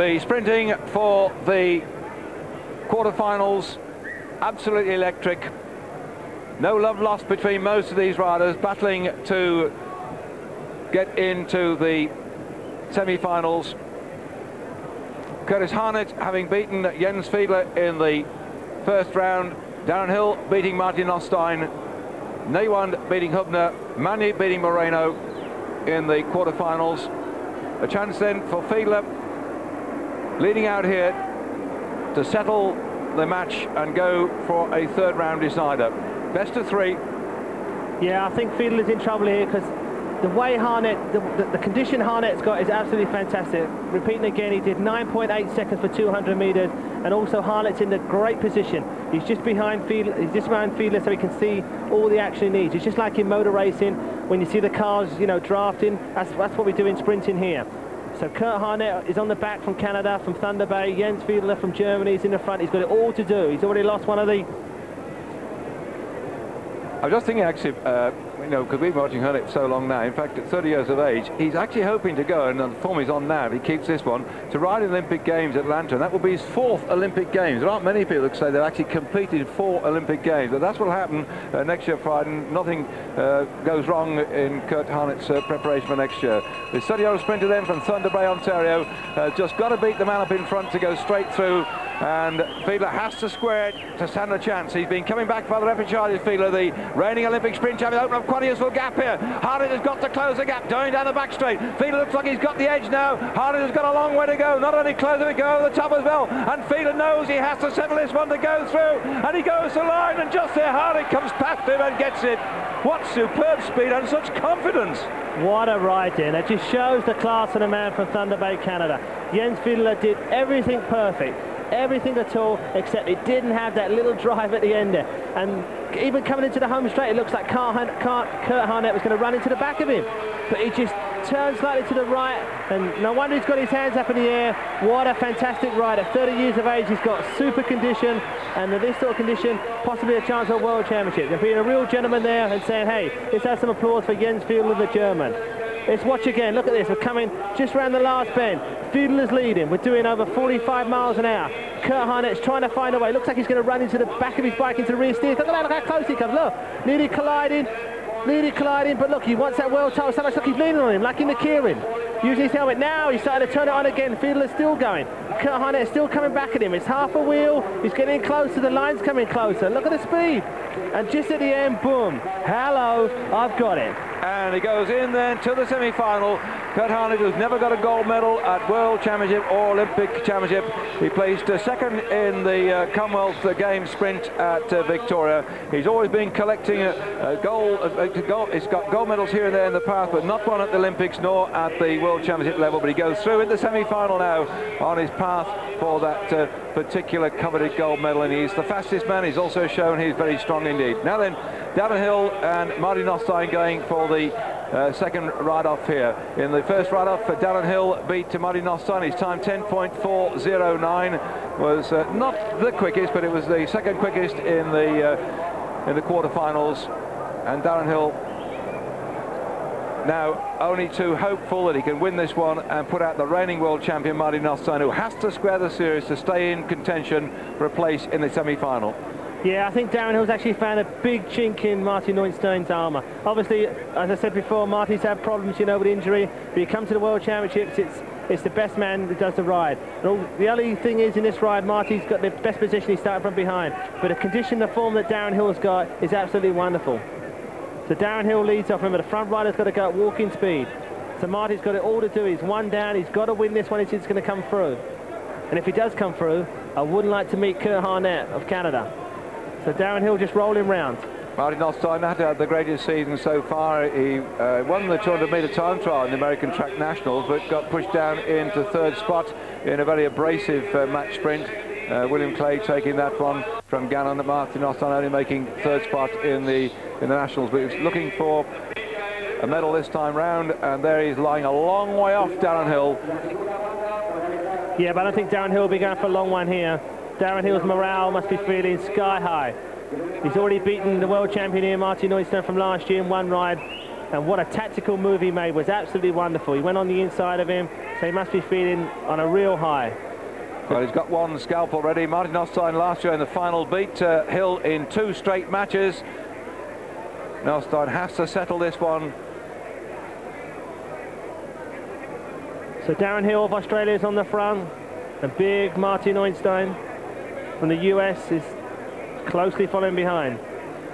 The sprinting for the quarterfinals, absolutely electric. No love lost between most of these riders, battling to get into the semi-finals. Curt Harnett having beaten Jens Fiedler in the first round. Darryn Hill beating Marty Nothstein. Neiwand beating Hubner. Magne beating Moreno in the quarterfinals. A chance then for Fiedler, leading out here, to settle the match and go for a third round decider. Best of three. Yeah, I think Fiedler's in trouble here because the way Harnett, the condition Harnett's got is absolutely fantastic. Repeating again, he did 9.8 seconds for 200 meters, and also Harnett's in a great position. He's just behind Fiedler, so he can see all the action he needs. It's just like in motor racing, when you see the cars, you know, drafting. That's what we do in sprinting here. So Curt Harnett is on the back from Canada, from Thunder Bay. Jens Fiedler from Germany is in the front. He's got it all to do. He's already lost one of the... I was just thinking, actually, you know, because we've been watching Harnett for so long now. In fact, at 30 years of age, he's actually hoping to go, and the form he's on now, if he keeps this one, to ride in Olympic Games at Atlanta, and that will be his 4th Olympic Games. There aren't many people that say they've actually competed in 4 Olympic Games, but that's what will happen next year Friday. Nothing goes wrong in Curt Harnett's preparation for next year. The 30-year-old sprinter then from Thunder Bay, Ontario, just got to beat the man up in front to go straight through, and Fiedler has to square it to stand a chance. He's been coming back for the rapid charges, Fiedler, the reigning Olympic sprint champion. Open up quite a useful gap here. Harnett has got to close the gap, going down the back straight. Fiedler looks like he's got the edge now. Harnett has got a long way to go. Not only closing it, go over the top as well. And Fiedler knows he has to settle this one to go through. And he goes to the line, and just there, Harnett comes past him and gets it. What superb speed and such confidence. What a ride in. It just shows the class of the man from Thunder Bay, Canada. Jens Fiedler did everything perfect. Everything at all, except it didn't have that little drive at the end there. And even coming into the home straight, it looks like Curt Harnett was going to run into the back of him. But he just turned slightly to the right, and no wonder he's got his hands up in the air. What a fantastic ride. At 30 years of age, he's got super condition, and with this sort of condition, possibly a chance of a world championship. And being a real gentleman there and saying, hey, let's have some applause for Jens Fiedler, the German. Let's watch again. Look at this. We're coming just around the last bend. Fiedler's leading. We're doing over 45 miles an hour. Curt Harnett's trying to find a way. Looks like he's going to run into the back of his bike, into the rear steer. Look at that. Look how close he comes. Look. Nearly colliding. But look, he wants that world title so much. Look, he's leaning on him, like in the Kieran. Using his helmet. Now he's starting to turn it on again. Fiedler's still going. Curt Harnett's still coming back at him. It's half a wheel. He's getting closer. The line's coming closer. Look at the speed. And just at the end, boom. Hello, I've got it. And he goes in then to the semi-final. Curt Harnett, who's never got a gold medal at World Championship or Olympic Championship. He placed second in the Commonwealth Games sprint at Victoria. He's always been collecting he's got gold medals here and there in the past, but not one at the Olympics nor at the World Championship level. But he goes through in the semi-final now on his path for that particular coveted gold medal, and he's the fastest man. He's also shown he's very strong indeed. Now then, Darryn Hill and Marty Nothstein going for the second ride-off here. In the first ride-off, Darryn Hill beat Marty Nothstein. His time 10.409 was not the quickest, but it was the second quickest in the quarterfinals. And Darryn Hill now only too hopeful that he can win this one and put out the reigning world champion Marty Nothstein, who has to square the series to stay in contention for a place in the semi-final. Yeah, I think Darryn Hill's actually found a big chink in Marty Nothstein's armour. Obviously, as I said before, Marty's had problems, you know, with injury. But you come to the World Championships, it's the best man that does the ride. And the only thing is, in this ride, Marty's got the best position. He's starting from behind. But the condition, the form that Darryn Hill's got is absolutely wonderful. So Darryn Hill leads off. Remember, the front rider's got to go at walking speed. So Marty's got it all to do. He's one down. He's got to win this one if he's going to come through. And if he does come through, I wouldn't like to meet Curt Harnett of Canada. So Darryn Hill just rolling round. Marty Nothstein had the greatest season so far. He won the 200-metre time trial in the American Track Nationals, but got pushed down into third spot in a very abrasive match sprint. William Clay taking that one from Gannon. Marty Nothstein only making third spot in the Nationals, but he was looking for a medal this time round, and there he's lying a long way off Darryn Hill. Yeah, but I don't think Darryn Hill will be going for a long one here. Darryn Hill's morale must be feeling sky high. He's already beaten the world champion here, Marty Nothstein, from last year in one ride. and what a tactical move he made was absolutely wonderful. He went on the inside of him, so he must be feeling on a real high. Well, he's got one scalp already. Marty Nothstein last year in the final beat Hill in 2 straight matches. Nothstein has to settle this one. So Darryn Hill of Australia is on the front, and big Marty Nothstein from the US is closely following behind.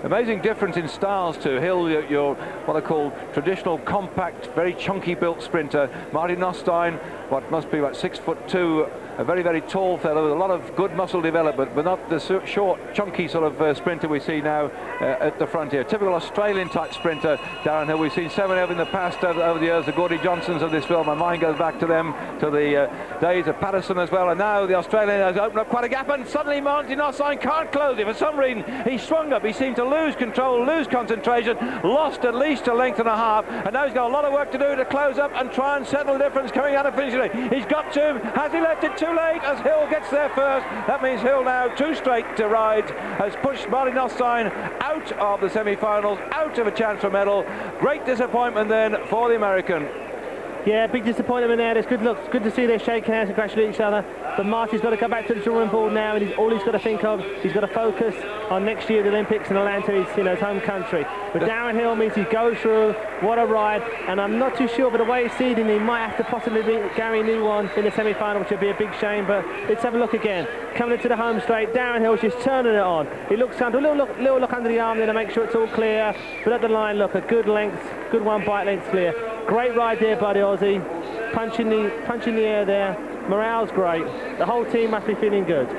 Amazing difference in styles too. Hill, you're what I call traditional, compact, very chunky built sprinter. Marty Nothstein, what must be about 6'2", a very, very tall fellow with a lot of good muscle development, but not the short, chunky sort of sprinter we see now at the front here. Typical Australian type sprinter, Darryn Hill. We've seen so many of in the past over the years, the Gordy Johnsons of this film. My mind goes back to them, to the days of Patterson as well, and now the Australian has opened up quite a gap, and suddenly Marty Nothstein can't close it. For some reason, he swung up. He seemed to lose control, lose concentration, lost at least a length and a half, and now he's got a lot of work to do to close up and try and settle the difference coming out of finishing line. He's got to. Has he left it too late as Hill gets there first? That means Hill now 2 straight to ride has pushed Marty Nothstein out of the semi-finals, out of a chance for medal. Great disappointment then for the American. Yeah, big disappointment there. It's good. Look, it's good to see they're shaking hands and congratulate each other. But Marty's got to come back to the drawing board now, and all he's got to think of, he's got to focus on next year's Olympics in Atlanta, his home country. But Darryn Hill means he goes through. What a ride! And I'm not too sure, but the way it's seeding, he might have to possibly beat Gary Neiwand in the semi-final, which would be a big shame. But let's have a look again. Coming into the home straight, Darryn Hill's just turning it on. He looks under a little look under the arm there to make sure it's all clear. But at the line, look, a good length, good 1 bite length clear. Great ride there by the Aussie, punching the air there. Morale's great. The whole team must be feeling good.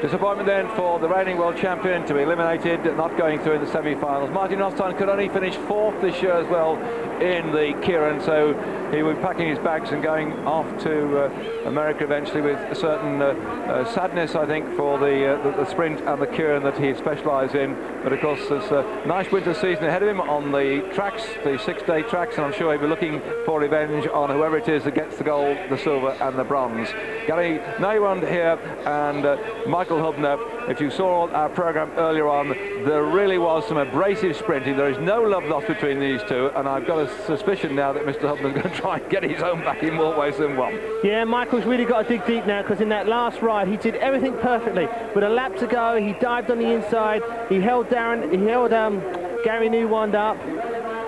Disappointment then for the reigning world champion to be eliminated, not going through in the semi-finals. Marty Nothstein could only finish 4th this year as well in the Keirin, so he will be packing his bags and going off to America eventually with a certain sadness, I think, for the sprint and the Keirin that he specialised in. But of course there's a nice winter season ahead of him on the tracks, the 6-day tracks, and I'm sure he'll be looking for revenge on whoever it is that gets the gold, the silver and the bronze. Gary Neiwand here and Michael Hubner. If you saw our programme earlier on, there really was some abrasive sprinting. There is no love lost between these two, and I've got a suspicion now that Mr. Hubner's going to try and get his own back in more ways than one. Yeah, Michael's really got to dig deep now, because in that last ride he did everything perfectly. With a lap to go, he dived on the inside, he held Gary Neiwand up,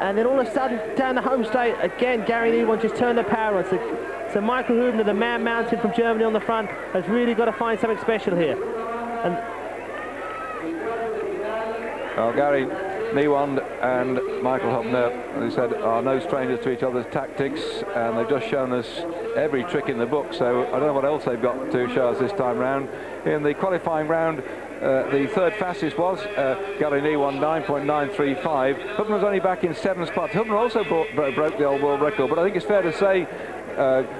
and then all of a sudden down the home straight again Gary Neiwand just turned the power on. So Michael Hubner, the man mounted from Germany on the front, has really got to find something special here. And well, Gary Neiwand and Michael Hubner, as I said, are no strangers to each other's tactics, and they've just shown us every trick in the book, so I don't know what else they've got to show us this time round. In the qualifying round, the 3rd fastest was Gary Neiwand, 9.935. Hubner was only back in 7th spot. Hubner also broke the old world record, but I think it's fair to say,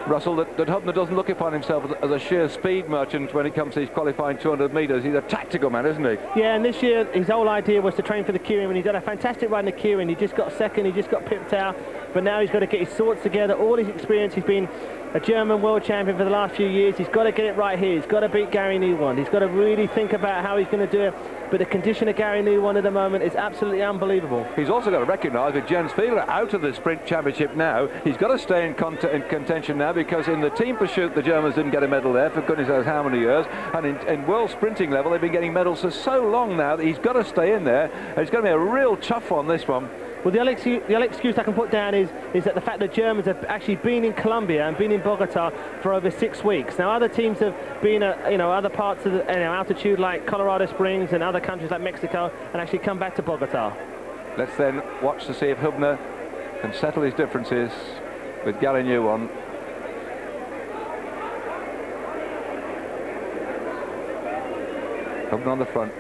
Russell, that Hubner doesn't look upon himself as a sheer speed merchant when it comes to his qualifying 200 metres. He's a tactical man, isn't he? Yeah, and this year his whole idea was to train for the Keirin, and he's done a fantastic run in the Keirin. He just got second, he just got pipped out, but now he's got to get his thoughts together. All his experience, he's been a German world champion for the last few years. He's got to get it right here. He's got to beat Gary Neiwand. He's got to really think about how he's going to do it. But the condition of Gary Neiwand at the moment is absolutely unbelievable. He's also got to recognise with Jens Fiedler out of the sprint championship now, he's got to stay in contention now, because in the team pursuit the Germans didn't get a medal there for goodness knows how many years, and in world sprinting level they've been getting medals for so long now that he's got to stay in there, and it's going to be a real tough one, this one. Well, the only excuse I can put down is that the fact that Germans have actually been in Colombia and been in Bogota for over 6 weeks. Now, other teams have been at other parts of the altitude like Colorado Springs and other countries like Mexico, and actually come back to Bogota. Let's then watch to see if Hubner can settle his differences with Gary Neiwand. Hubner on the front.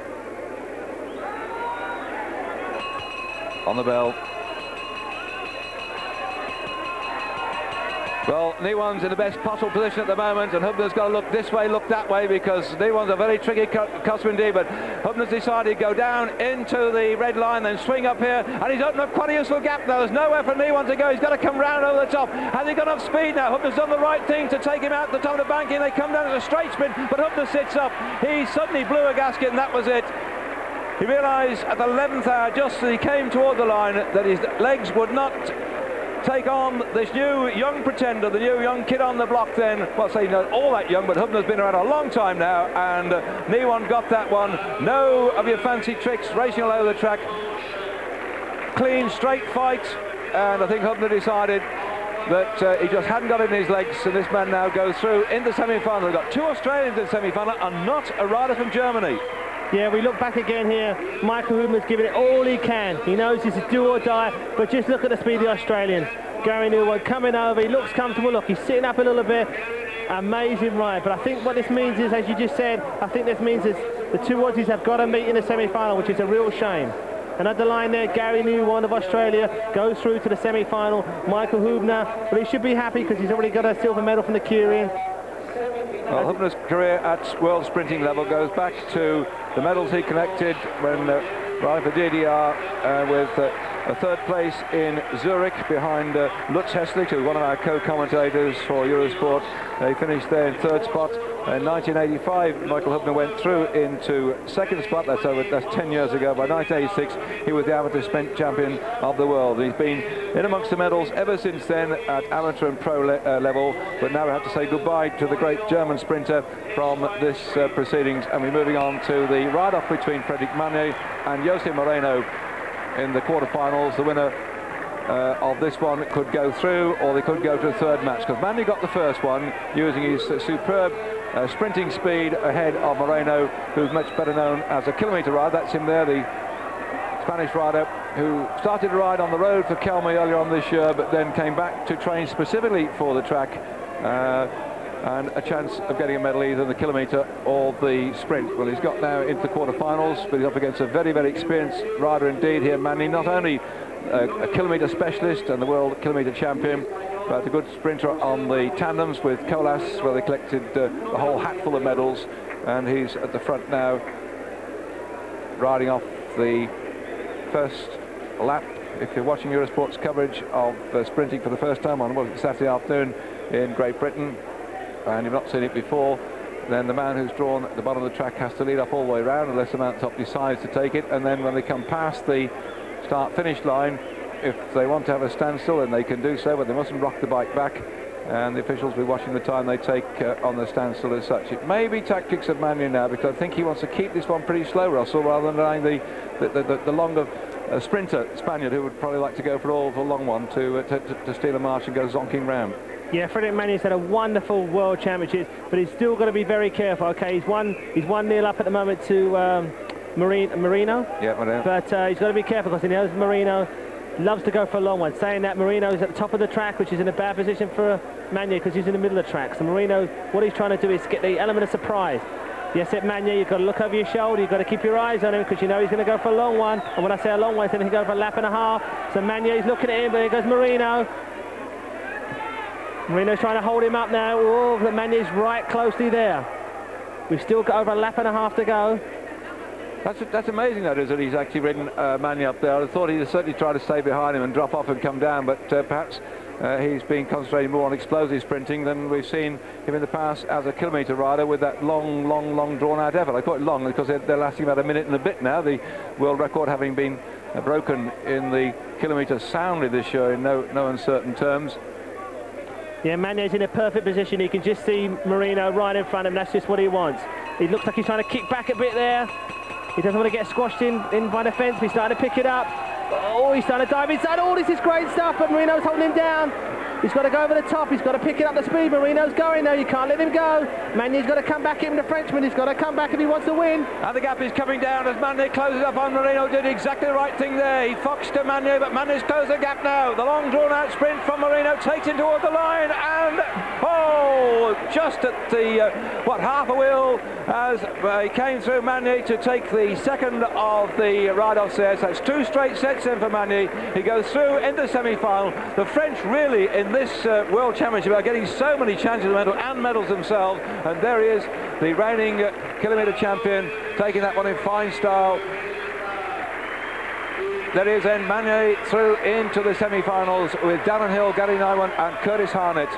On the bell. Well, Neiwand's in the best possible position at the moment, and Hubner's got to look this way, look that way, because Neiwand's a very tricky customer indeed. But Hubner's decided to go down into the red line, then swing up here, and he's opened up quite a useful gap now. There's nowhere for Neiwand to go. He's got to come round over the top. Has he got enough speed now? Hubner's done the right thing to take him out the top of the bank, and they come down as a straight sprint, but Hubner sits up. He suddenly blew a gasket, and that was it. He realised at the 11th hour, just as he came toward the line, that his legs would not take on this new young pretender, the new young kid on the block then. Well, say not all that young, but Hubner's been around a long time now, and Neiwand got that one. No of your fancy tricks, racing all over the track. Clean, straight fight, and I think Hubner decided that he just hadn't got it in his legs, and this man now goes through in the semi-final. We've got 2 Australians in the semi-final, and not a rider from Germany. Yeah, we look back again here. Michael Hubner's giving it all he can. He knows this is do or die, but just look at the speed of the Australians. Darryn Hill coming over, he looks comfortable. Look, he's sitting up a little bit. Amazing ride. But I think what this means is, as you just said, I think this means is the 2 Aussies have got to meet in the semi-final, which is a real shame. And at the line there, Neiwand of Australia goes through to the semi-final. Michael Hubner, well, he should be happy because he's already got a silver medal from the Kyrian. Well, Hubner's career at world sprinting level goes back to the medals he collected when riding for DDR with a 3rd place in Zurich behind Lutz Hesslich, who was one of our co-commentators for Eurosport. He finished there in 3rd spot. In 1985, Michael Hubner went through into 2nd spot. That's 10 years ago. By 1986, he was the amateur sprint champion of the world. He's been in amongst the medals ever since then at amateur and pro level. But now we have to say goodbye to the great German sprinter from this proceedings, and we're moving on to the ride-off between Frederic Magne and Jose Moreno in the quarterfinals. The winner of this one could go through, or they could go to a 3rd match, because Magne got the first one using his superb sprinting speed ahead of Moreno, who's much better known as a kilometre rider. That's him there, the Spanish rider who started to ride on the road for Kelme earlier on this year, but then came back to train specifically for the track, and a chance of getting a medal either in the kilometre or the sprint. Well, he's got now into the quarterfinals, but he's up against a very, very experienced rider indeed here, Magne. Not only a kilometre specialist and the world kilometre champion, but a good sprinter on the tandems with Colas, where they collected a whole hatful of medals, and he's at the front now, riding off the first lap. If you're watching Eurosport's coverage of sprinting for the first time on Saturday afternoon in Great Britain, and you've not seen it before, then the man who's drawn at the bottom of the track has to lead off all the way around unless the man at the top decides to take it, and then when they come past the start-finish line, if they want to have a standstill, then they can do so, but they mustn't rock the bike back, and the officials will be watching the time they take on the standstill as such. It may be tactics of Magne now, because I think he wants to keep this one pretty slow, Russell, rather than allowing the longer sprinter Spaniard, who would probably like to go for a long one, to steal a march and go zonking round. Yeah, Frederic Magne's had a wonderful World Championships, but he's still got to be very careful. Okay, he's 1-0 up at the moment to Moreno. Yeah, Moreno. But he's got to be careful because he knows Moreno loves to go for a long one. Saying that, Moreno's at the top of the track, which is in a bad position for Magne because he's in the middle of the track. So Moreno, what he's trying to do is get the element of surprise. Yes, at Magne, you've got to look over your shoulder, you've got to keep your eyes on him because you know he's going to go for a long one. And when I say a long one, he's going to go for a lap and a half. So Magne's looking at him, but here goes Moreno. Moreno's trying to hold him up now. Oh, but Magne's right closely there. We've still got over a lap and a half to go. That's amazing, that is, that he's actually ridden Magne up there. I thought he'd certainly try to stay behind him and drop off and come down, but perhaps he's been concentrating more on explosive sprinting than we've seen him in the past as a kilometre rider with that long drawn-out effort. I call it long because they're lasting about a minute and a bit now, the world record having been broken in the kilometre soundly this year in no uncertain terms. Yeah, Magne's in a perfect position. You can just see Moreno right in front of him. That's just what he wants. He looks like he's trying to kick back a bit there. He doesn't want to get squashed in by the fence. He's starting to pick it up. Oh, he's starting to dive inside. Oh, this is great stuff, but Moreno's holding him down. He's got to go over the top. He's got to pick it up the speed. Moreno's going though. You can't let him go. Magne's got to come back in, the Frenchman. He's got to come back if he wants to win. And the gap is coming down as Magne closes up on Moreno. Did exactly the right thing there. He foxed to Magne, but Magne's closed the gap now. The long drawn-out sprint from Moreno takes him toward the line, and oh, just at the half a wheel as he came through Magne to take the second of the ride-offs there. So that's 2 straight sets in for Magne. He goes through into the semi-final. The French really in this World Championship are getting so many chances of medal and medals themselves, and there he is, the reigning kilometre champion, taking that one in fine style. There he is then, Magne through into the semi-finals with Darryn Hill, Neiwand and Curt Harnett.